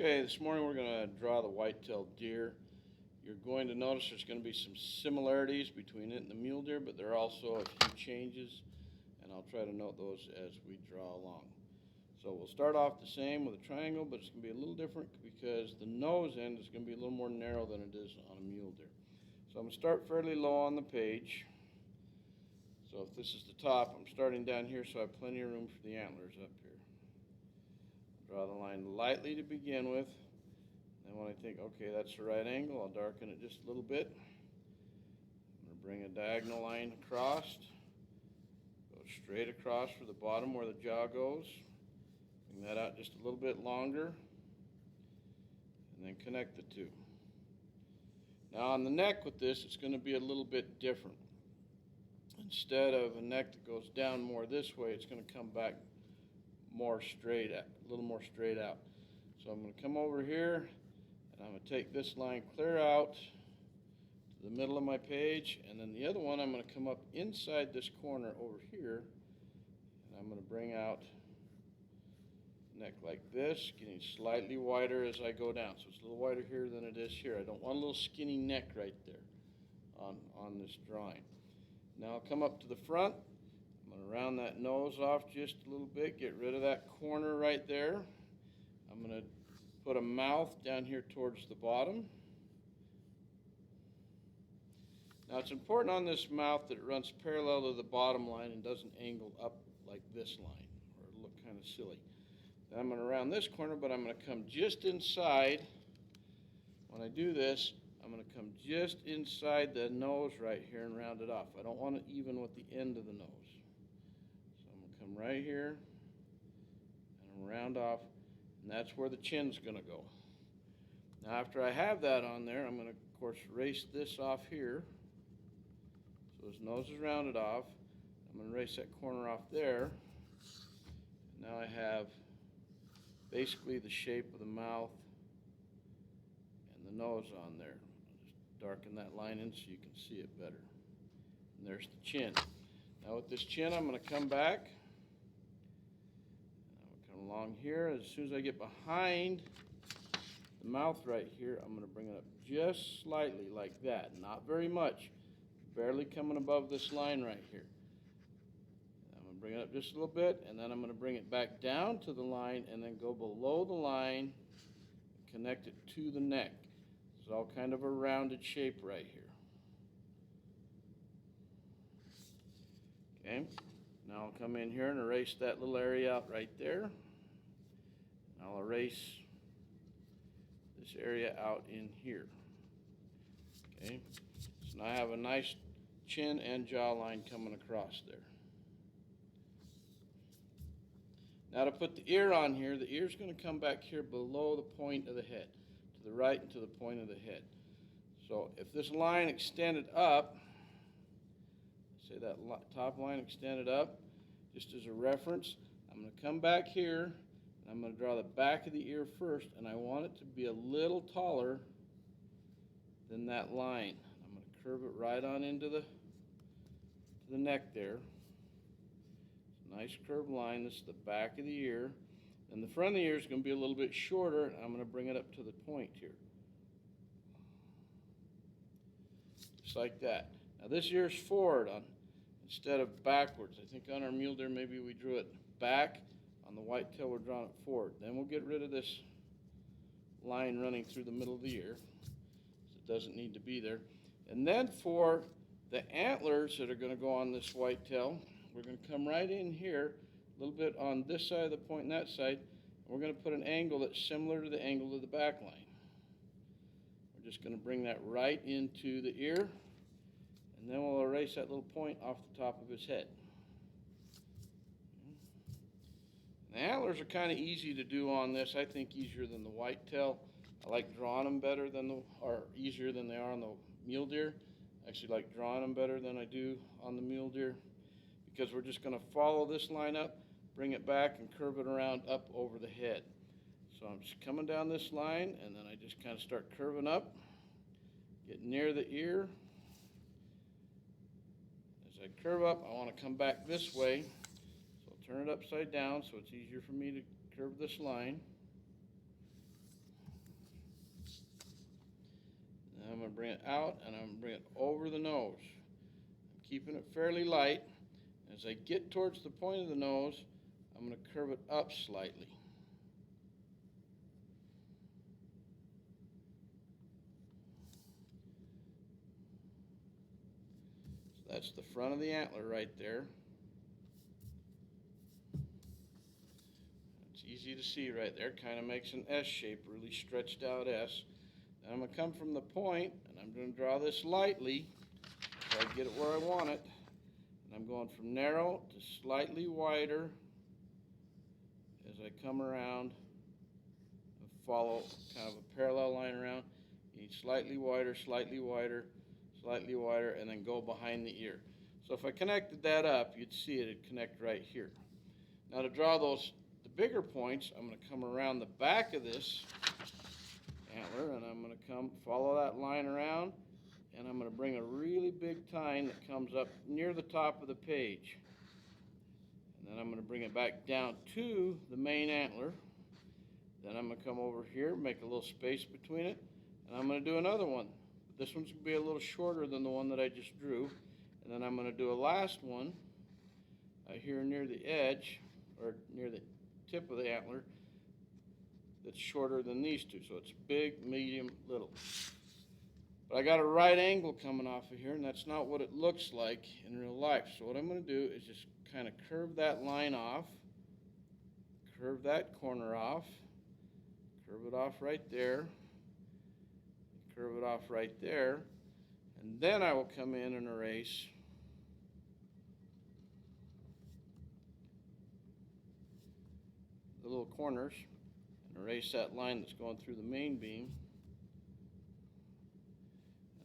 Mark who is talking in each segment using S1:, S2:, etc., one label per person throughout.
S1: Okay, this morning we're going to draw the white-tailed deer. You're going to notice there's going to be some similarities between it and the mule deer, but there are also a few changes, and I'll try to note those as we draw along. So we'll start off the same with a triangle, but it's going to be a little different because the nose end is going to be a little more narrow than it is on a mule deer. So I'm going to start fairly low on the page. So if this is the top, I'm starting down here so I have plenty of room for the antlers up here. Draw the line lightly to begin with. Then when I think, okay, that's the right angle, I'll darken it just a little bit. I'm going to bring a diagonal line across. Go straight across for the bottom where the jaw goes. Bring that out just a little bit longer. And then connect the two. Now on the neck with this, it's going to be a little bit different. Instead of a neck that goes down more this way, it's going to come back more straight, a little more straight out. So I'm going to come over here and I'm going to take this line clear out to the middle of my page, and then the other one I'm going to come up inside this corner over here, and I'm going to bring out the neck like this, getting slightly wider as I go down. So it's a little wider here than it is here. I don't want a little skinny neck right there on this drawing. Now I'll come up to the front. I'm going to round that nose off just a little bit, get rid of that corner right there. I'm going to put a mouth down here towards the bottom. Now it's important on this mouth that it runs parallel to the bottom line and doesn't angle up like this line, or it'll look kind of silly. Then I'm going to round this corner, but I'm going to come just inside. When I do this, I'm going to come just inside the nose right here and round it off. I don't want it even with the end of the nose. Come right here and round off, and that's where the chin's going to go. Now after I have that on there, I'm going to of course erase this off here so his nose is rounded off. I'm going to erase that corner off there. Now I have basically the shape of the mouth and the nose on there. I'll just darken that line in so you can see it better. And there's the chin. Now with this chin, I'm going to come back. Along here, as soon as I get behind the mouth right here, I'm going to bring it up just slightly like that, not very much, barely coming above this line right here. I'm going to bring it up just a little bit, and then I'm going to bring it back down to the line and then go below the line and connect it to the neck. It's all kind of a rounded shape right here. Okay, now I'll come in here and erase that little area out right there. I'll erase this area out in here. Okay, so now I have a nice chin and jawline coming across there. Now to put the ear on here, the ear's going to come back here below the point of the head, to the right and to the point of the head. So if this line extended up, say that top line extended up, just as a reference, I'm going to come back here. I'm going to draw the back of the ear first, and I want it to be a little taller than that line. I'm going to curve it right on into the neck there. It's a nice curved line. This is the back of the ear. And the front of the ear is going to be a little bit shorter, and I'm going to bring it up to the point here. Just like that. Now this ear is forward instead of backwards. I think on our mule deer maybe we drew it back. On the whitetail, we're drawing it forward. Then we'll get rid of this line running through the middle of the ear, so it doesn't need to be there. And then for the antlers that are going to go on this whitetail, we're going to come right in here, a little bit on this side of the point and that side, and we're going to put an angle that's similar to the angle of the back line. We're just going to bring that right into the ear, and then we'll erase that little point off the top of his head. The antlers are kind of easy to do on this. I think easier than the whitetail. I like drawing them better than easier than they are on the mule deer. I actually like drawing them better than I do on the mule deer because we're just going to follow this line up, bring it back, and curve it around up over the head. So I'm just coming down this line, and then I just kind of start curving up, get near the ear. As I curve up, I want to come back this way. Turn it upside down so it's easier for me to curve this line. And I'm going to bring it out, and I'm going to bring it over the nose. I'm keeping it fairly light. As I get towards the point of the nose, I'm going to curve it up slightly. So that's the front of the antler right there. It's easy to see right there. Kind of makes an S shape, really stretched out S. Then I'm going to come from the point, and I'm going to draw this lightly so I get it where I want it. And I'm going from narrow to slightly wider as I come around and follow kind of a parallel line around. You need slightly wider, slightly wider, slightly wider, and then go behind the ear. So if I connected that up, you'd see it'd connect right here. Now to draw the bigger points, I'm going to come around the back of this antler, and I'm going to come follow that line around, and I'm going to bring a really big tine that comes up near the top of the page. And then I'm going to bring it back down to the main antler. Then I'm going to come over here, make a little space between it, and I'm going to do another one. This one's going to be a little shorter than the one that I just drew. And then I'm going to do a last one here near the edge, or near the tip of the antler, that's shorter than these two. So it's big, medium, little. But I got a right angle coming off of here, and that's not what it looks like in real life. So what I'm going to do is just kind of curve that line off, curve that corner off, curve it off right there, curve it off right there, and then I will come in and erase the little corners and erase that line that's going through the main beam.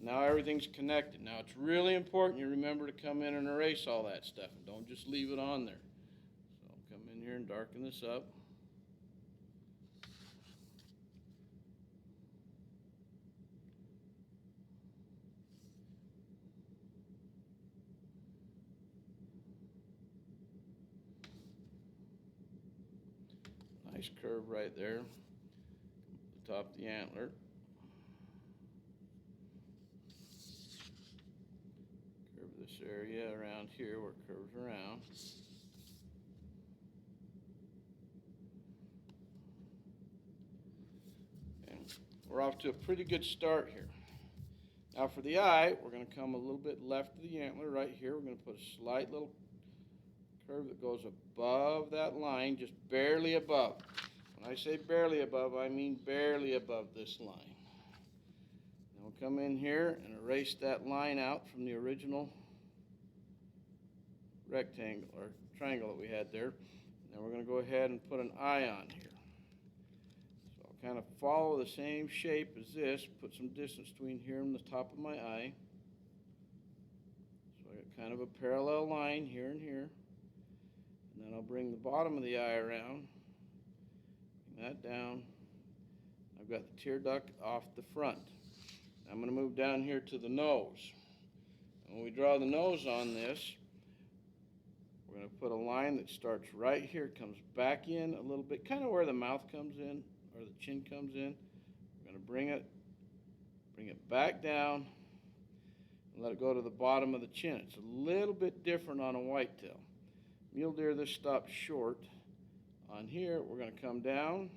S1: Now everything's connected. Now it's really important you remember to come in and erase all that stuff, and don't just leave it on there. So I'll come in here and darken this up. Nice curve right there, the top of the antler. This area around here where it curves around. And we're off to a pretty good start here. Now for the eye, we're going to come a little bit left of the antler right here. We're going to put a slight little curve that goes above that line, just barely above. When I say barely above, I mean barely above this line. Then we'll come in here and erase that line out from the original rectangle or triangle that we had there. And then we're going to go ahead and put an eye on here. So I'll kind of follow the same shape as this, put some distance between here and the top of my eye. So I got kind of a parallel line here and here. And then I'll bring the bottom of the eye around, bring that down. I've got the tear duct off the front. I'm going to move down here to the nose. And when we draw the nose on this, we're going to put a line that starts right here, comes back in a little bit, kind of where the mouth comes in, or the chin comes in. We're going to bring it back down, and let it go to the bottom of the chin. It's a little bit different on a whitetail. Mule deer, this stops short. On here, we're going to come down,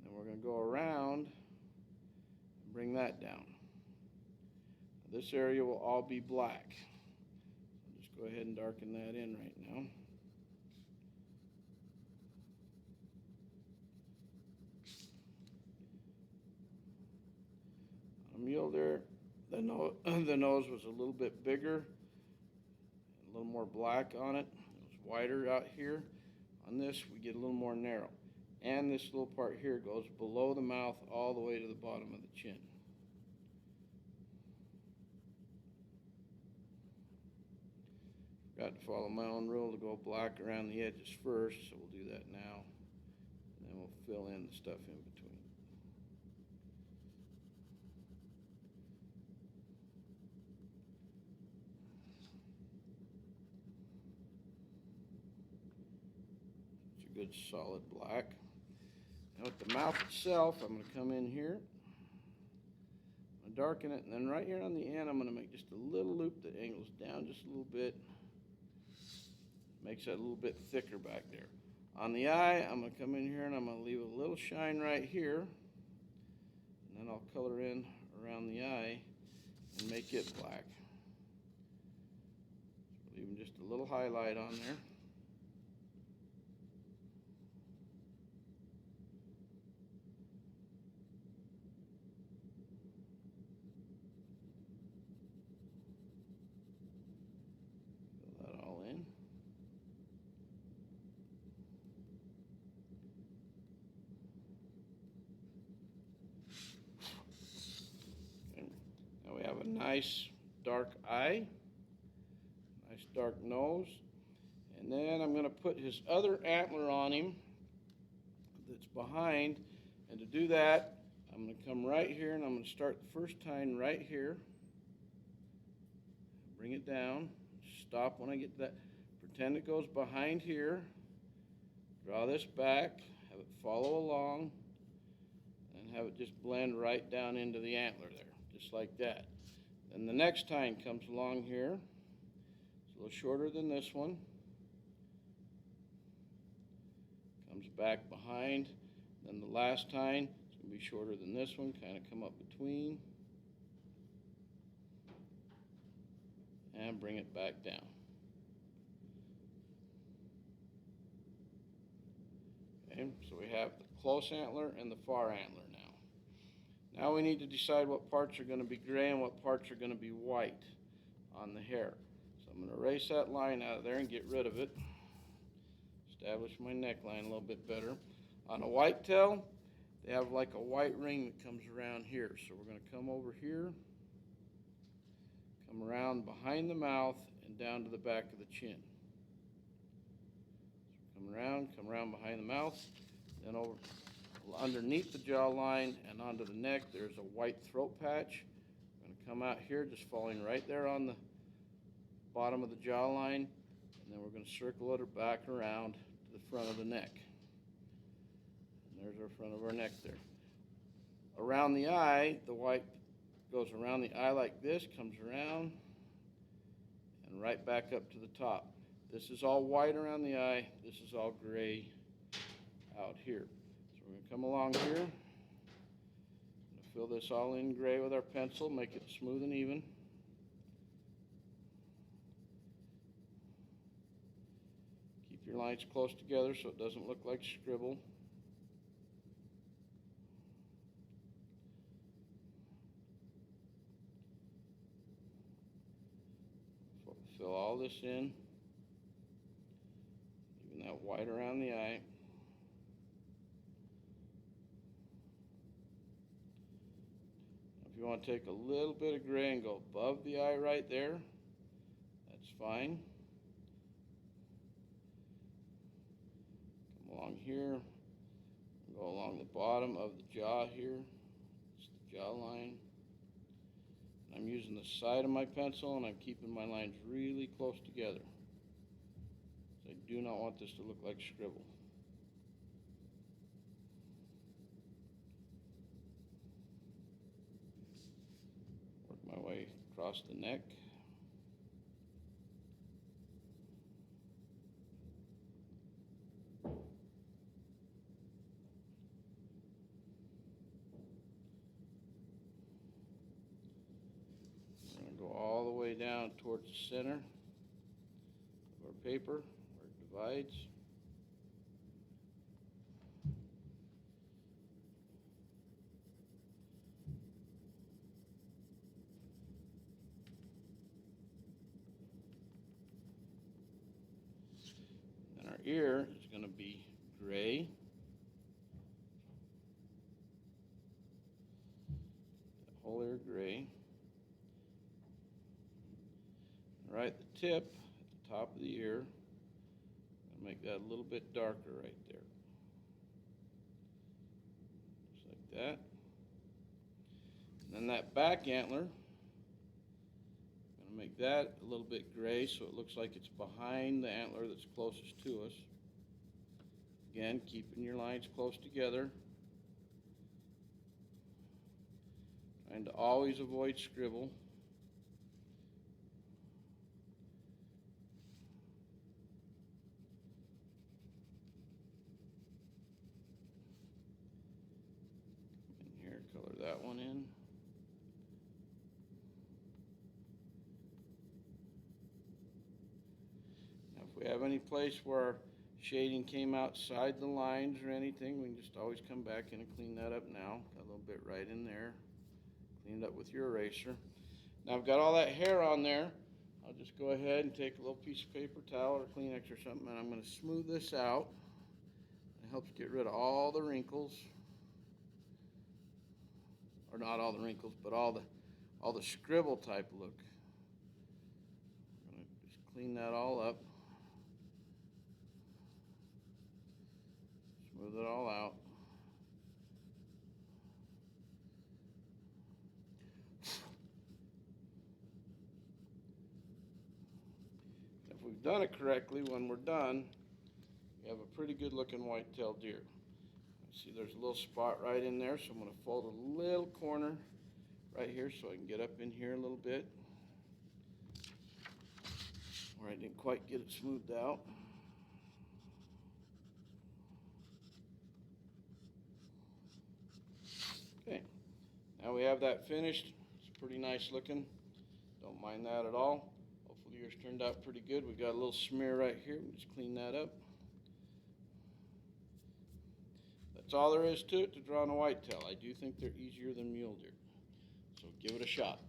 S1: and we're going to go around and bring that down. This area will all be black. Go ahead and darken that in right now. On a mule deer, the nose was a little bit bigger, a little more black on it. It was wider out here. On this, we get a little more narrow. And this little part here goes below the mouth all the way to the bottom of the chin. Got to follow my own rule to go black around the edges first, so we'll do that now. And then we'll fill in the stuff in between. It's a good solid black. Now with the mouth itself, I'm going to come in here I'm gonna darken it, and then right here on the end, I'm gonna make just a little loop that angles down just a little bit. Makes that a little bit thicker back there. On the eye, I'm gonna come in here and I'm gonna leave a little shine right here, and then I'll color in around the eye and make it black. So leaving just a little highlight on there. Fill that all in. Now we have a nice dark eye, nice dark nose, and then I'm going to put his other antler on him that's behind, and to do that I'm going to come right here and I'm going to start the first tine right here, bring it down, stop when I get to that, pretend it goes behind here, draw this back, have it follow along, and have it just blend right down into the antler there. Just like that. Then the next tine comes along here. It's a little shorter than this one. Comes back behind. Then the last tine is going to be shorter than this one. Kind of come up between. And bring it back down. Okay, so we have the close antler and the far antler now. Now we need to decide what parts are going to be gray and what parts are going to be white on the hair. So I'm going to erase that line out of there and get rid of it. Establish my neckline a little bit better. On a whitetail, they have like a white ring that comes around here. So we're going to come over here, come around behind the mouth and down to the back of the chin. So come around behind the mouth, then over underneath the jawline and onto the neck, there's a white throat patch. I'm going to come out here, just falling right there on the bottom of the jawline, and then we're going to circle it back around to the front of the neck. And there's our front of our neck there. Around the eye, the white goes around the eye like this, comes around, and right back up to the top. This is all white around the eye. This is all gray out here. We're going to come along here, fill this all in gray with our pencil, make it smooth and even. Keep your lines close together so it doesn't look like scribble. Fill all this in, even that white around the eye. If you want to take a little bit of gray and go above the eye right there, that's fine. Come along here, go along the bottom of the jaw here. It's the jawline. I'm using the side of my pencil and I'm keeping my lines really close together. So I do not want this to look like scribble. Work my way across the neck. Go all the way down towards the center of our paper where it divides. And our ear is going to be gray. The whole ear gray. Right, the tip at the top of the ear, I'll make that a little bit darker right there. Just like that. And then that back antler, I'm going to make that a little bit gray so it looks like it's behind the antler that's closest to us. Again, keeping your lines close together. Trying Trying to always avoid scribble. In here, color that one in. Now, if we have any place where shading came outside the lines or anything, we can just always come back in and clean that up now. Got a little bit right in there. Clean it up with your eraser. Now I've got all that hair on there. I'll just go ahead and take a little piece of paper towel or Kleenex or something, and I'm going to smooth this out. It helps get rid of all the wrinkles, or not all the wrinkles, but all the scribble type look. I'm going to just clean that all up, smooth it all out. If we've done it correctly, when we're done, we have a pretty good looking white-tailed deer. See, there's a little spot right in there, so I'm going to fold a little corner right here so I can get up in here a little bit where I didn't quite get it smoothed out. Okay, now we have that finished. It's pretty nice looking. Don't mind that at all. Hopefully yours turned out pretty good. We got a little smear right here. We just clean that up. That's all there is to it to drawing a whitetail. I do think they're easier than mule deer, so give it a shot.